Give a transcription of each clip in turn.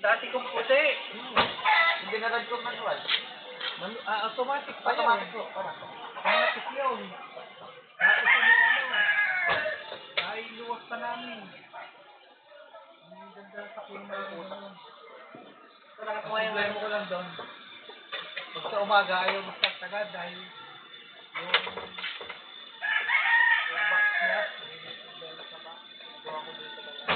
Dati kong puti. Hindi na rin kong manual. Automatic pa yun. Automatic yun. Ay, luwas pa namin. Ang ganda sa klima. Problema ko lang doon. Pag sa umaga, ayaw mag-start agad dahil yung box niya, may problema sa box. Nagawa ko dito talaga.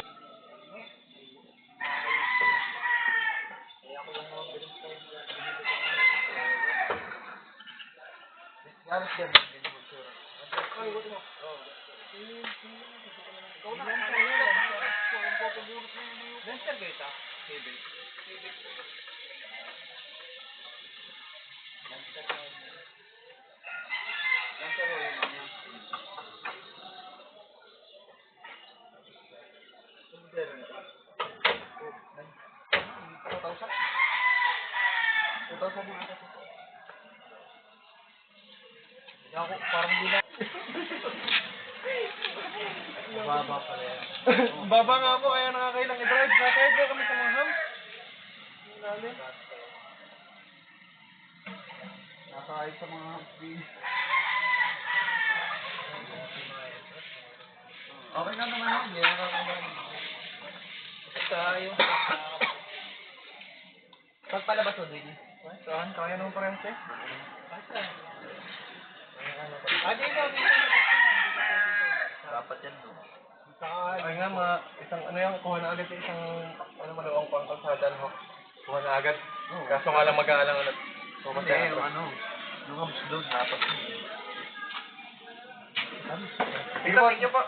Kaya ko yung mga bilis ko yung galit yan. Ay, wala mo. Ikaw na. Venture gate ah. Kibig. Ako, parang di na. Baba pala yan. Baba nga po, kaya nakakailang i-drive. Nakakait ba kami sa mga ham? Lalim. Nakakait sa mga hapin. Okay na naman ako, hindi nakakailang. Basta yung... Saan pala ba ito, Dini? Saan? Kaya nung parente? Dito. Dapat yan doon. Ay nga, isang ano yung kuha na agad isang maluwang pang kalsada no? Kuha na agad. Kaso nga lang mag-aalang ulit. So, Hindi, yung yung hubs doon, dapat. Tingnan niyo pa.